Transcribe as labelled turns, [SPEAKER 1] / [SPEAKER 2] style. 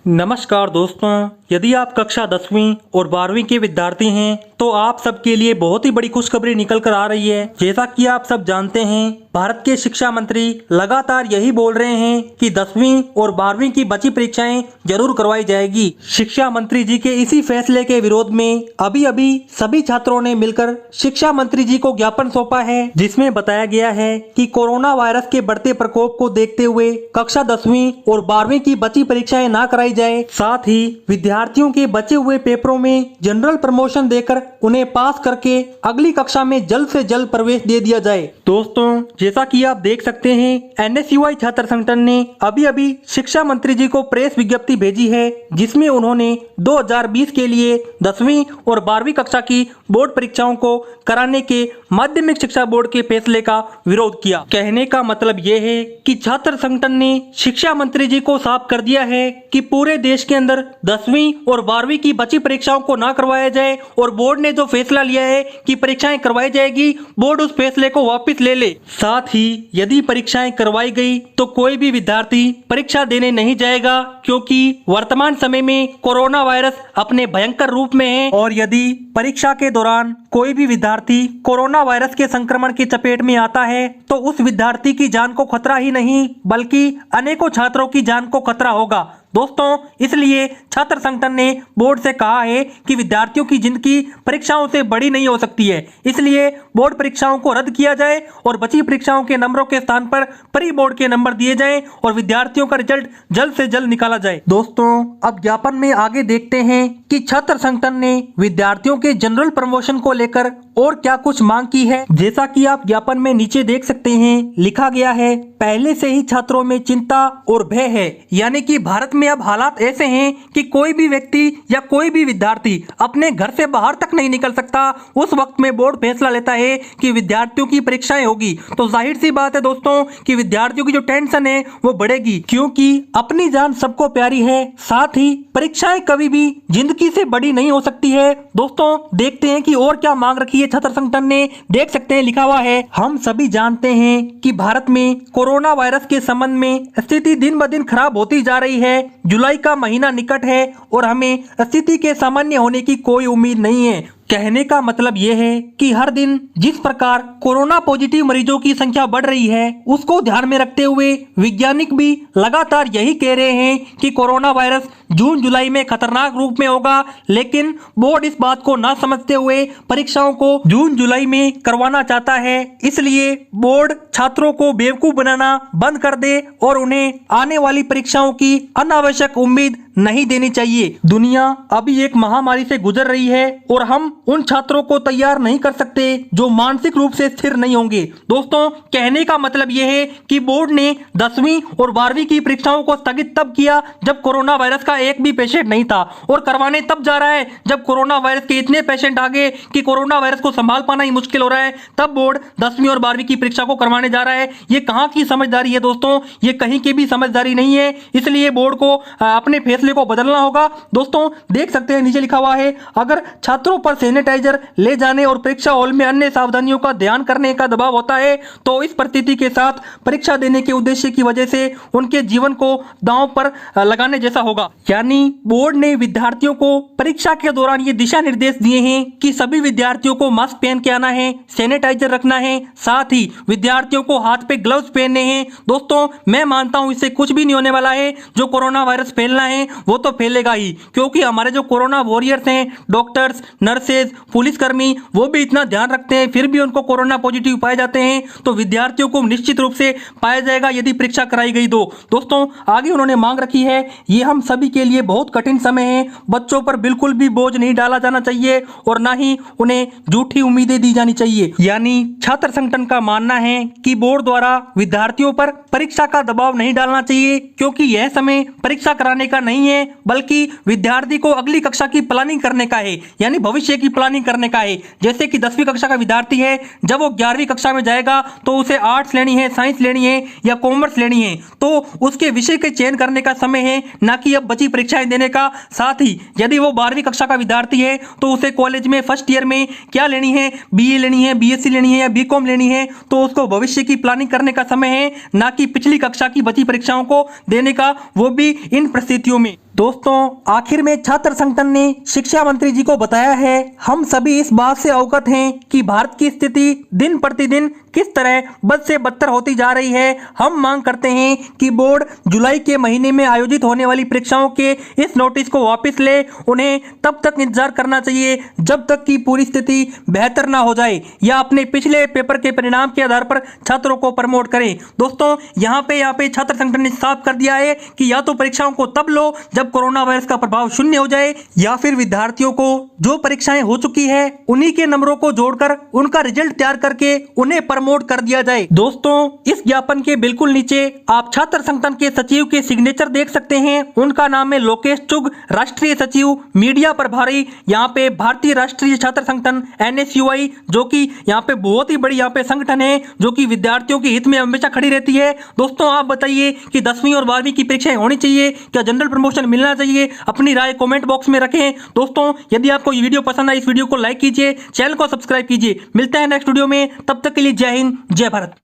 [SPEAKER 1] नमस्कार दोस्तों, यदि आप कक्षा 10वीं और 12वीं के विद्यार्थी हैं तो आप सबके लिए बहुत ही बड़ी खुशखबरी निकल कर आ रही है। जैसा कि आप सब जानते हैं, भारत के शिक्षा मंत्री लगातार यही बोल रहे हैं कि 10वीं और 12वीं की बची परीक्षाएं जरूर करवाई जाएगी। शिक्षा मंत्री जी के इसी फैसले के विरोध में अभी अभी सभी छात्रों ने मिलकर शिक्षा मंत्री जी को ज्ञापन सौंपा है, जिसमें बताया गया है कि कोरोना वायरस के बढ़ते प्रकोप को देखते हुए कक्षा 10वीं और 12वीं की बची परीक्षाएं ना कराई जाए। साथ ही विद्यार्थियों के बचे हुए पेपरों में जनरल प्रमोशन देकर उन्हें पास करके अगली कक्षा में जल्द से जल्द प्रवेश दे दिया जाए। दोस्तों, जैसा कि आप देख सकते हैं, एनएसयूआई छात्र संगठन ने अभी अभी शिक्षा मंत्री जी को प्रेस विज्ञप्ति भेजी है, जिसमें उन्होंने 2020 के लिए 10वीं और 12वीं कक्षा की बोर्ड परीक्षाओं को कराने के माध्यमिक शिक्षा बोर्ड के फैसले का विरोध किया। कहने का मतलब ये है कि छात्र संगठन ने शिक्षा मंत्री जी को साफ कर दिया है कि पूरे देश के अंदर 10वीं और 12वीं की बची परीक्षाओं को ना करवाया जाए, और बोर्ड ने जो फैसला लिया है कि परीक्षाएं करवाई जाएगी, बोर्ड उस फैसले को वापस ले ले। साथ ही यदि परीक्षाएं करवाई गई तो कोई भी विद्यार्थी परीक्षा देने नहीं जाएगा, क्योंकि वर्तमान समय में कोरोना वायरस अपने भयंकर रूप में है, और यदि परीक्षा के दौरान कोई भी विद्यार्थी कोरोना वायरस के संक्रमण की चपेट में आता है तो उस विद्यार्थी की जान को खतरा ही नहीं बल्कि अनेकों छात्रों की जान को खतरा होगा। दोस्तों, इसलिए छात्र संगठन ने बोर्ड से कहा है कि विद्यार्थियों की जिंदगी परीक्षाओं से बड़ी नहीं हो सकती है, इसलिए बोर्ड परीक्षाओं को रद्द किया जाए और बची परीक्षाओं के नंबरों के स्थान पर प्री बोर्ड के नंबर दिए जाएं और विद्यार्थियों का रिजल्ट जल्द से जल्द निकाला जाए। दोस्तों, अब ज्ञापन में आगे देखते हैं कि छात्र संगठन ने विद्यार्थियों के जनरल प्रमोशन को लेकर और क्या कुछ मांग की है। जैसा कि आप ज्ञापन में नीचे देख सकते हैं, लिखा गया है, पहले से ही छात्रों में चिंता और भय है, यानी कि भारत में अब हालात ऐसे हैं कि कोई भी व्यक्ति या कोई भी विद्यार्थी अपने घर से बाहर तक नहीं निकल सकता। उस वक्त में बोर्ड फैसला लेता है कि विद्यार्थियों की परीक्षाएं होगी, तो जाहिर सी बात है दोस्तों कि विद्यार्थियों की जो टेंशन है वो बढ़ेगी, क्योंकि अपनी जान सबको प्यारी है। साथ ही परीक्षाएं कभी भी जिंदगी से बड़ी नहीं हो सकती है। दोस्तों, देखते हैं कि और क्या मांग रखी है छात्र संगठन ने। देख सकते हैं, लिखा हुआ है, हम सभी जानते हैं कि भारत में कोरोना वायरस के संबंध में स्थिति दिन ब दिन खराब होती जा रही है। जुलाई का महीना निकट है और हमें स्थिति के सामान्य होने की कोई उम्मीद नहीं है। कहने का मतलब यह है कि हर दिन जिस प्रकार कोरोना पॉजिटिव मरीजों की संख्या बढ़ रही है, उसको ध्यान में रखते हुए वैज्ञानिक भी लगातार यही कह रहे हैं कि कोरोना वायरस जून जुलाई में खतरनाक रूप में होगा, लेकिन बोर्ड इस बात को ना समझते हुए परीक्षाओं को जून जुलाई में करवाना चाहता है। इसलिए बोर्ड छात्रों को बेवकूफ बनाना बंद कर दे और उन्हें आने वाली परीक्षाओं की अनावश्यक उम्मीद नहीं देनी चाहिए। दुनिया अभी एक महामारी से गुजर रही है और हम उन छात्रों को तैयार नहीं कर सकते जो मानसिक रूप से स्थिर नहीं होंगे। दोस्तों, कहने का मतलब यह है कि बोर्ड ने 10वीं और 12वीं की परीक्षाओं को स्थगित तब किया जब कोरोना वायरस का एक भी पेशेंट नहीं था, और करवाने तब जा रहा है जब कोरोना वायरस के इतने पेशेंट आ गए कि कोरोना वायरस को संभाल पाना ही मुश्किल हो रहा है। तब बोर्ड 10वीं और 12वीं की परीक्षा को करवाने जा रहा है। ये कहां की समझदारी है दोस्तों? ये कहीं की भी समझदारी नहीं है। इसलिए बोर्ड को अपने फैसले को बदलना होगा। दोस्तों, देख सकते हैं, नीचे लिखा हुआ है, अगर छात्रों पर सैनिटाइजर ले जाने और परीक्षा हॉल में अन्य सावधानियों का ध्यान करने का दबाव होता है तो इस परिस्थिति के साथ परीक्षा देने के उद्देश्य की वजह से उनके जीवन को दांव पर लगाने जैसा होगा। यानी बोर्ड ने विद्यार्थियों को परीक्षा के दौरान ये दिशा निर्देश दिए हैं कि सभी विद्यार्थियों को मास्क पहन के आना है, सैनिटाइजर रखना है, साथ ही विद्यार्थियों को हाथ पे ग्लव्स पहनने हैं। दोस्तों, मैं मानता हूं इससे कुछ भी नहीं होने वाला है। जो कोरोना वायरस फैलना है वो तो फैलेगा ही, क्योंकि हमारे जो कोरोना वॉरियर्स हैं, डॉक्टर्स, नर्सेज, पुलिसकर्मी, वो भी इतना ध्यान रखते हैं, फिर भी उनको कोरोना पॉजिटिव पाए जाते हैं। तो विद्यार्थियों को निश्चित रूप से पाया जाएगा यदि परीक्षा कराई गई तो। दोस्तों, आगे उन्होंने मांग रखी है, ये हम सभी के लिए बहुत कठिन समय है, बच्चों पर बिल्कुल भी बोझ नहीं डाला जाना चाहिए और ना ही उन्हें झूठी उम्मीदें दी जानी चाहिए। यानी छात्र संगठन का मानना है कि बोर्ड द्वारा विद्यार्थियों पर परीक्षा का दबाव नहीं डालना चाहिए, क्योंकि यह समय परीक्षा कराने का नहीं है बल्कि विद्यार्थी को अगली कक्षा की प्लानिंग करने का है, यानी भविष्य की प्लानिंग करने का है। जैसे कि 10वीं कक्षा का विद्यार्थी है, जब वो 11वीं कक्षा में जाएगा तो उसे आर्ट्स लेनी है, साइंस लेनी है या कॉमर्स लेनी है, तो उसके विषय के चयन करने का समय है, ना कि अब बची परीक्षाएं देने का। साथ ही यदि वो 12वीं कक्षा का विद्यार्थी है तो उसे कॉलेज में फर्स्ट ईयर में क्या लेनी है, बीए लेनी है, बीएससी लेनी है या बीकॉम लेनी है, तो उसको भविष्य की प्लानिंग करने का समय है, ना कि पिछली कक्षा की बची परीक्षाओं को देने का, वो भी इन परिस्थितियों में। दोस्तों आखिर में छात्र संगठन ने शिक्षा मंत्री जी को बताया है, हम सभी इस बात से अवगत हैं कि भारत की स्थिति दिन प्रतिदिन किस तरह बद से बदतर होती जा रही है। हम मांग करते हैं कि बोर्ड जुलाई के महीने में आयोजित होने वाली परीक्षाओं के इस नोटिस को वापस ले। उन्हें तब तक इंतजार करना चाहिए जब तक कि पूरी स्थिति बेहतर ना हो जाए, या अपने पिछले पेपर के परिणाम के आधार पर छात्रों को प्रमोट करें। दोस्तों यहाँ पे छात्र संगठन ने साफ कर दिया है कि या तो परीक्षाओं को तब लो जब कोरोना वायरस का प्रभाव शून्य हो जाए, या फिर विद्यार्थियों को जो परीक्षाएं हो चुकी है उन्हीं के नंबरों को जोड़कर उनका रिजल्ट तैयार करके उन्हें प्रमोट कर दिया जाए। दोस्तों इस ज्ञापन के बिल्कुल नीचे आप छात्र संगठन के सचिव के सिग्नेचर देख सकते हैं। उनका नाम है लोकेश चुग, राष्ट्रीय सचिव, मीडिया प्रभारी यहाँ पे भारतीय राष्ट्रीय छात्र संगठन NSUI, जो कि यहाँ पे बहुत ही बड़ी यहाँ पे संगठन है जो कि विद्यार्थियों के हित में हमेशा खड़ी रहती है। दोस्तों आप बताइए कि 10वीं और 12वीं की परीक्षाएं होनी चाहिए, क्या जनरल प्रमोशन मिलना चाहिए? अपनी राय कमेंट बॉक्स में रखें। दोस्तों यदि आपको ये वीडियो पसंद आए इस वीडियो को लाइक कीजिए, चैनल को सब्सक्राइब कीजिए। मिलते हैं नेक्स्ट वीडियो में, तब तक के लिए जय हिंद, जय भारत।